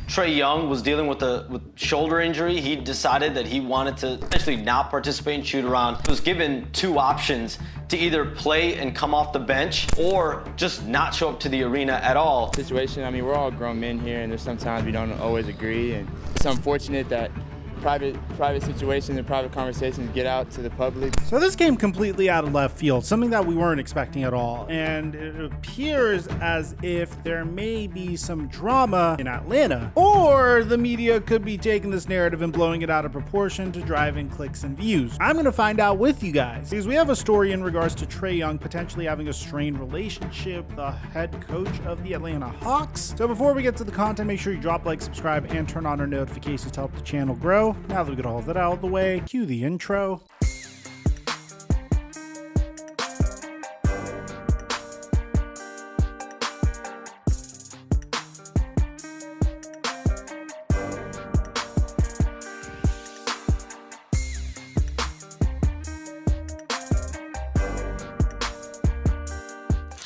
Trae Young was dealing with a shoulder injury, he decided that he wanted to essentially not participate in shoot around. He was given two options to either play and come off the bench or just not show up to the arena at all. Situation, I mean, we're all grown men here, and there's sometimes we don't always agree, and it's unfortunate that private situations and private conversations get out to the public. So this came completely out of left field, something that we weren't expecting at all. And it appears as if there may be some drama in Atlanta, or the media could be taking this narrative and blowing it out of proportion to drive in clicks and views. I'm gonna find out with you guys, because we have a story in regards to Trae Young potentially having a strained relationship with the head coach of the Atlanta Hawks. So before we get to the content, make sure you drop, like, subscribe, and turn on our notifications to help the channel grow. Now that we get all of that out of the way, cue the intro.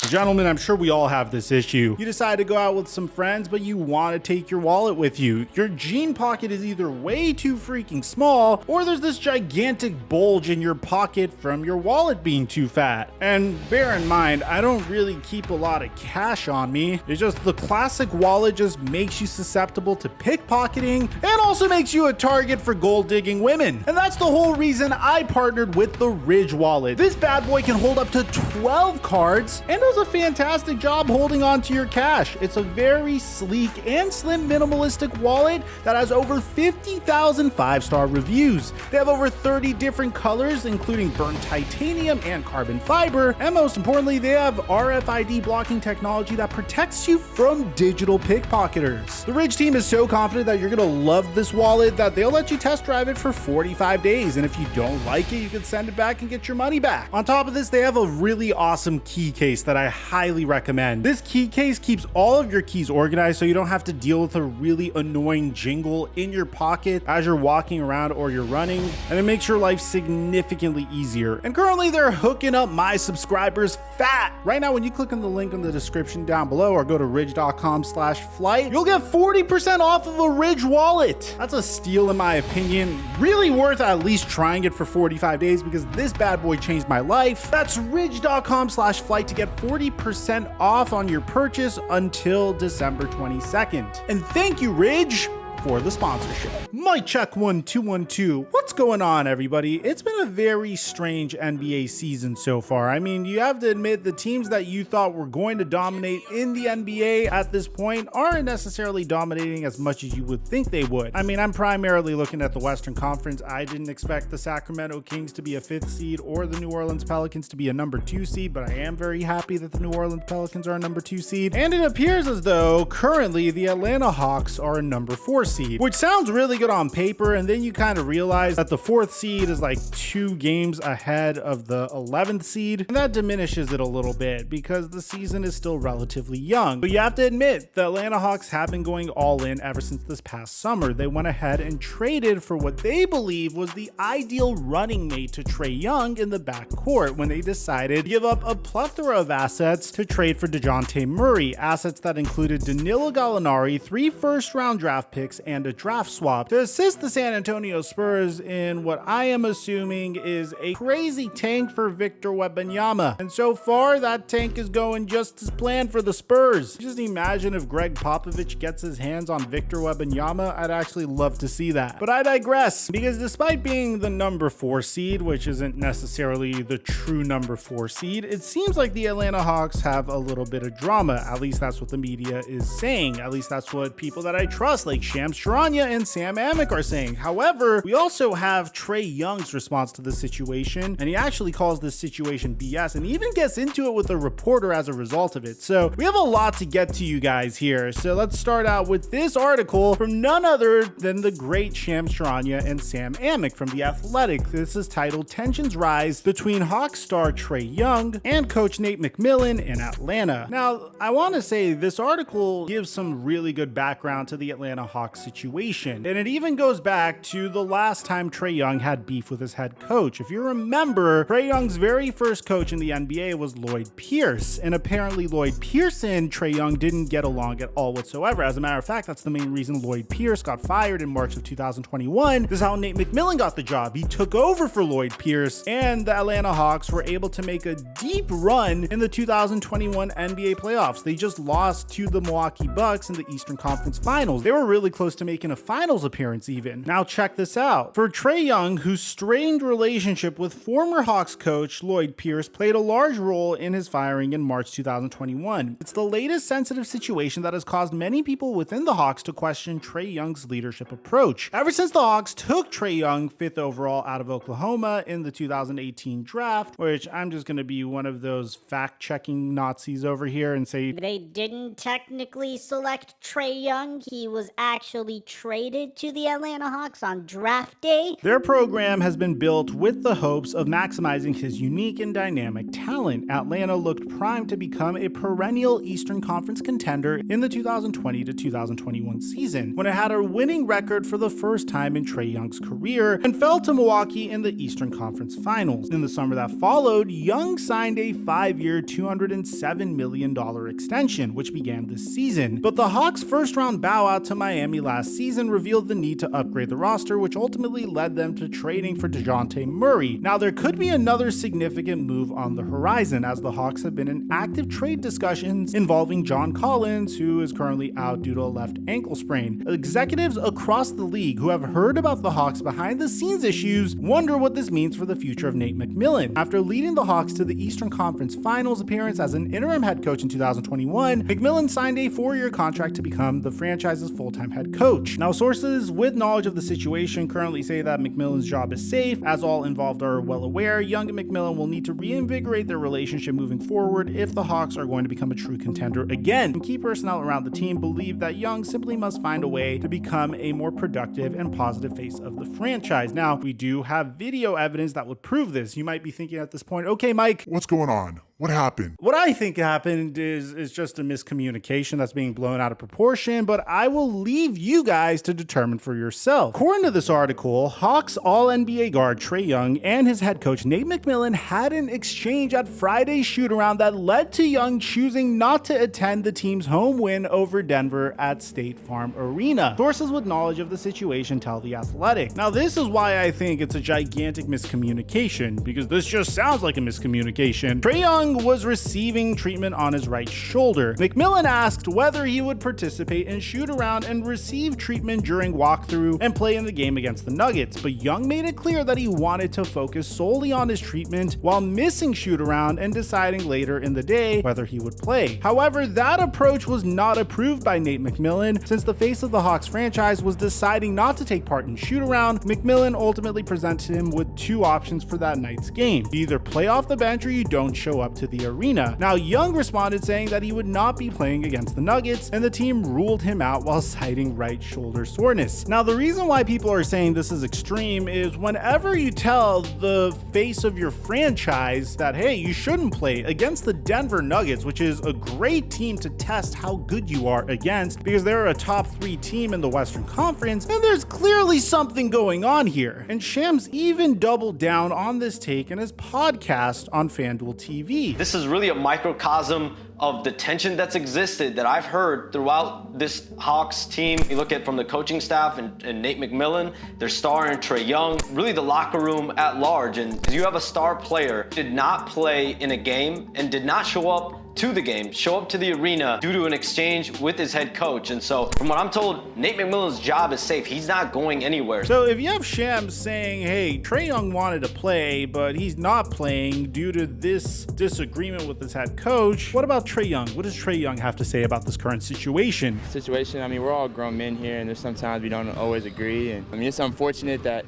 Gentlemen, I'm sure we all have this issue. You decide to go out with some friends, but you want to take your wallet with you. Your jean pocket is either way too freaking small, or there's this gigantic bulge in your pocket from your wallet being too fat. And bear in mind, I don't really keep a lot of cash on me. It's just the classic wallet just makes you susceptible to pickpocketing and also makes you a target for gold digging women. And that's the whole reason I partnered with the Ridge wallet. This bad boy can hold up to 12 cards and does a fantastic job holding on to your cash. It's a very sleek and slim minimalistic wallet that has over 50,000 5-star reviews. They have over 30 different colors, including burnt titanium and carbon fiber, and most importantly, they have RFID blocking technology that protects you from digital pickpocketers. The Ridge team is so confident that you're gonna love this wallet that they'll let you test drive it for 45 days, and if you don't like it, you can send it back and get your money back. On top of this, they have a really awesome key case that I highly recommend. This key case keeps all of your keys organized so you don't have to deal with a really annoying jingle in your pocket as you're walking around or you're running, and it makes your life significantly easier. And currently they're hooking up my subscribers fat. Right now, when you click on the link in the description down below or go to ridge.com/flight, you'll get 40% off of a Ridge wallet. That's a steal in my opinion. Really worth at least trying it for 45 days because this bad boy changed my life. That's ridge.com/flight to get 40% off on your purchase until December 22nd. And thank you, Ridge, for the sponsorship. Mic check 1 2 1 2. What's going on, everybody? It's been a very strange NBA season so far. I mean, you have to admit the teams that you thought were going to dominate in the NBA at this point aren't necessarily dominating as much as you would think they would. I mean, I'm primarily looking at the Western Conference. I didn't expect the Sacramento Kings to be a 5th seed or the New Orleans Pelicans to be a number 2 seed, but I am very happy that the New Orleans Pelicans are a number 2 seed. And it appears as though currently the Atlanta Hawks are a number 4 seed, which sounds really good on paper, and then you kind of realize that the 4th seed is like 2 games ahead of the 11th seed, and that diminishes it a little bit because the season is still relatively young. But you have to admit, the Atlanta Hawks have been going all in ever since this past summer. They went ahead and traded for what they believe was the ideal running mate to Trae Young in the backcourt when they decided to give up a plethora of assets to trade for DeJounte Murray, assets that included Danilo Gallinari, 3 first-round draft picks, and a draft swap to assist the San Antonio Spurs in what I am assuming is a crazy tank for Victor Wembanyama. And so far, that tank is going just as planned for the Spurs. Just imagine if Greg Popovich gets his hands on Victor Wembanyama. I'd actually love to see that. But I digress, because despite being the number 4 seed, which isn't necessarily the true number 4 seed, it seems like the Atlanta Hawks have a little bit of drama. At least that's what the media is saying. At least that's what people that I trust, like Shams Charania and Sam Amick, are saying. However, we also have Trae Young's response to the situation, and he actually calls this situation BS and even gets into it with a reporter as a result of it. So we have a lot to get to, you guys, here. So let's start out with this article from none other than the great Shams Charania and Sam Amick from The Athletic. This is titled "Tensions Rise Between Hawks Star Trae Young and Coach Nate McMillan in Atlanta." Now, I want to say this article gives some really good background to the Atlanta Hawks Hawks situation. And it even goes back to the last time Trae Young had beef with his head coach. If you remember, Trae Young's very first coach in the NBA was Lloyd Pierce, and apparently Lloyd Pierce and Trae Young didn't get along at all whatsoever. As a matter of fact, that's the main reason Lloyd Pierce got fired in March of 2021. This is how Nate McMillan got the job. He took over for Lloyd Pierce, and the Atlanta Hawks were able to make a deep run in the 2021 NBA playoffs. They just lost to the Milwaukee Bucks in the Eastern Conference Finals. They were really close to making a finals appearance even. Now check this out. For Trae Young, whose strained relationship with former Hawks coach Lloyd Pierce played a large role in his firing in March 2021. It's the latest sensitive situation that has caused many people within the Hawks to question Trae Young's leadership approach. Ever since the Hawks took Trae Young 5th overall out of Oklahoma in the 2018 draft, which I'm just going to be one of those fact-checking Nazis over here and say they didn't technically select Trae Young. He was actually traded to the Atlanta Hawks on draft day. Their program has been built with the hopes of maximizing his unique and dynamic talent. Atlanta looked primed to become a perennial Eastern Conference contender in the 2020 to 2021 season, when it had a winning record for the first time in Trae Young's career and fell to Milwaukee in the Eastern Conference Finals. In the summer that followed, Young signed a 5-year, $207 million extension, which began this season. But the Hawks' first-round bow out to Miami last season revealed the need to upgrade the roster, which ultimately led them to trading for DeJounte Murray. Now, there could be another significant move on the horizon, as the Hawks have been in active trade discussions involving John Collins, who is currently out due to a left ankle sprain. Executives across the league who have heard about the Hawks' behind-the-scenes issues wonder what this means for the future of Nate McMillan. After leading the Hawks to the Eastern Conference Finals appearance as an interim head coach in 2021, McMillan signed a 4-year contract to become the franchise's full-time head coach. Now, sources with knowledge of the situation currently say that McMillan's job is safe. As all involved are well aware, Young and McMillan will need to reinvigorate their relationship moving forward if the Hawks are going to become a true contender again. Key personnel around the team believe that Young simply must find a way to become a more productive and positive face of the franchise. Now, we do have video evidence that would prove this. You might be thinking at this point, okay, Mike, what's going on? What happened? What I think happened is just a miscommunication that's being blown out of proportion, but I will leave you guys to determine for yourself. According to this article, Hawks All-NBA guard Trae Young and his head coach Nate McMillan had an exchange at Friday's shoot-around that led to Young choosing not to attend the team's home win over Denver at State Farm Arena. Sources with knowledge of the situation tell The Athletic. Now, this is why I think it's a gigantic miscommunication, because this just sounds like a miscommunication. Trae Young was receiving treatment on his right shoulder. McMillan asked whether he would participate in shoot-around and receive treatment during walkthrough and play in the game against the Nuggets, but Young made it clear that he wanted to focus solely on his treatment while missing shoot-around and deciding later in the day whether he would play. However, that approach was not approved by Nate McMillan. Since the face of the Hawks franchise was deciding not to take part in shoot-around, McMillan ultimately presented him with 2 options for that night's game. You either play off the bench or you don't show up to the arena. Now, Young responded saying that he would not be playing against the Nuggets, and the team ruled him out while citing right shoulder soreness. Now, the reason why people are saying this is extreme is whenever you tell the face of your franchise that, hey, you shouldn't play against the Denver Nuggets, which is a great team to test how good you are against because they're a top 3 team in the Western Conference, and there's clearly something going on here. And Shams even doubled down on this take in his podcast on FanDuel TV. This is really a microcosm of the tension that's existed that I've heard throughout this Hawks team. You look at from the coaching staff and Nate McMillan, their star and Trae Young, really the locker room at large. And you have a star player did not play in a game and did not show up to the game, show up to the arena due to an exchange with his head coach. And so from what I'm told, Nate McMillan's job is safe. He's not going anywhere. So if you have Shams saying, hey, Trae Young wanted to play, but he's not playing due to this disagreement with his head coach, what about Trae Young? What does Trae Young have to say about this current situation? I mean, we're all grown men here, and there's sometimes we don't always agree. And I mean, it's unfortunate that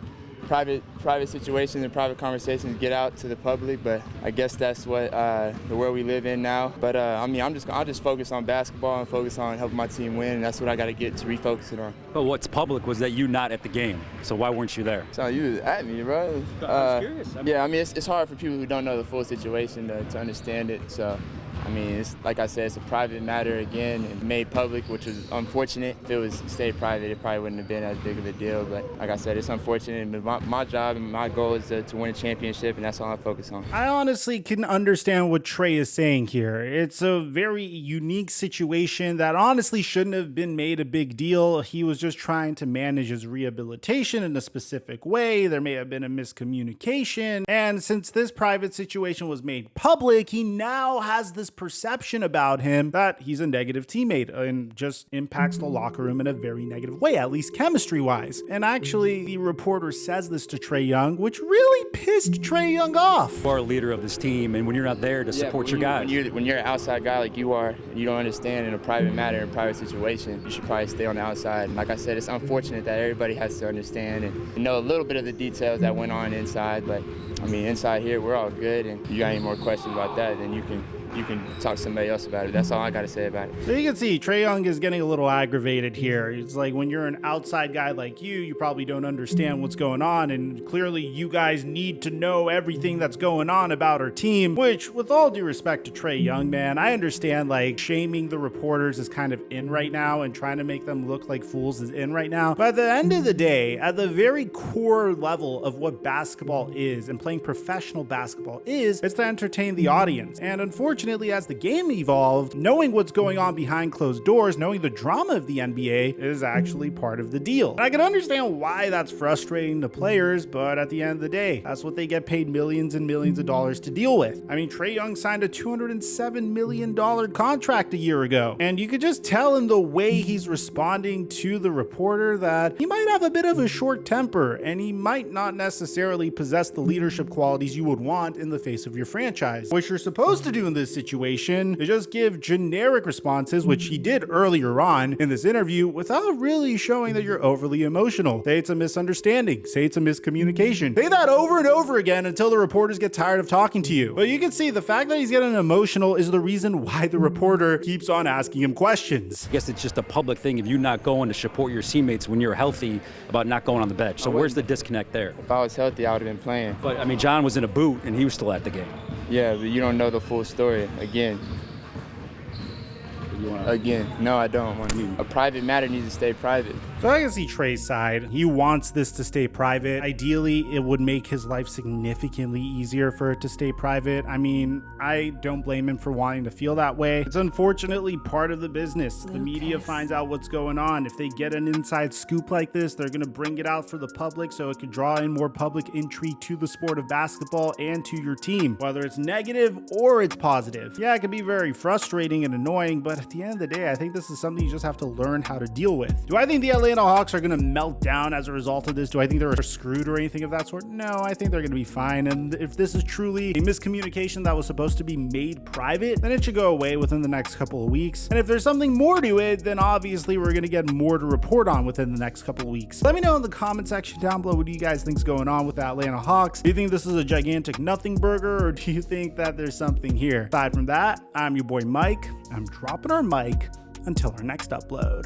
private situations and private conversations get out to the public, but I guess that's what the world we live in now. But I mean, I'll just focus on basketball and focus on helping my team win, and that's what I got to get to refocus it on. But what's public was that you not at the game, so why weren't you there? So you was at me, bro. I was curious. Yeah, I mean, it's hard for people who don't know the full situation to understand it. So I mean, it's like I said, it's a private matter again and made public, which was unfortunate. If it was stayed private, it probably wouldn't have been as big of a deal. But like I said, it's unfortunate. But my job and my goal is to win a championship, and that's all I focus on. I honestly can understand what Trae is saying here. It's a very unique situation that honestly shouldn't have been made a big deal. He was just trying to manage his rehabilitation in a specific way. There may have been a miscommunication. And since this private situation was made public, he now has this perception about him that he's a negative teammate and just impacts the locker room in a very negative way, at least chemistry-wise. And actually, the reporter says this to Trae Young, which really pissed Trae Young off. You are a leader of this team, and when you're not there to support your guys. When you're an outside guy like you are, and you don't understand in a private matter, in a private situation, you should probably stay on the outside. And like I said, it's unfortunate that everybody has to understand and know a little bit of the details that went on inside. But I mean, inside here, we're all good. And if you got any more questions about that, then you can talk to somebody else about it. That's all I got to say about it. So you can see Trae Young is getting a little aggravated here. It's like when you're an outside guy like you probably don't understand what's going on, and clearly you guys need to know everything that's going on about our team, which with all due respect to Trae Young, man, I understand like shaming the reporters is kind of in right now and trying to make them look like fools is in right now. But at the end of the day, at the very core level of what basketball is and playing professional basketball is, it's to entertain the audience. And unfortunately, as the game evolved, knowing what's going on behind closed doors, knowing the drama of the NBA is actually part of the deal. And I can understand why that's frustrating to players, but at the end of the day, that's what they get paid millions and millions of dollars to deal with. I mean, Trae Young signed a $207 million contract a year ago, and you could just tell in the way he's responding to the reporter that he might have a bit of a short temper, and he might not necessarily possess the leadership qualities you would want in the face of your franchise. What you're supposed to do in this situation is just give generic responses, which he did earlier on in this interview, without really showing that you're overly emotional. Say it's a misunderstanding. Say it's a miscommunication. Say that over and over again until the reporters get tired of talking to you. But you can see the fact that he's getting emotional is the reason why the reporter keeps on asking him questions. I guess it's just a public thing of you not going to support your teammates when you're healthy about not going on the bench. So where's the disconnect there? If I was healthy, I would have been playing. But I mean, John was in a boot and he was still at the game. Yeah, but you don't know the full story. Again, no, I don't. A private matter needs to stay private. So I can see Trae's side. He wants this to stay private. Ideally, it would make his life significantly easier for it to stay private. I mean, I don't blame him for wanting to feel that way. It's unfortunately part of the business. The media finds out what's going on. If they get an inside scoop like this, they're going to bring it out for the public so it could draw in more public intrigue to the sport of basketball and to your team, whether it's negative or it's positive. Yeah, it can be very frustrating and annoying, but at the end of the day, I think this is something you just have to learn how to deal with. Do I think the Atlanta Hawks are going to melt down as a result of this? Do I think they're screwed or anything of that sort? No, I think they're going to be fine. And if this is truly a miscommunication that was supposed to be made private, then it should go away within the next couple of weeks. And if there's something more to it, then obviously we're going to get more to report on within the next couple of weeks. Let me know in the comment section down below, what do you guys think is going on with the Atlanta Hawks? Do you think this is a gigantic nothing burger, or do you think that there's something here? Aside from that, I'm your boy Mike. I'm dropping our mic until our next upload.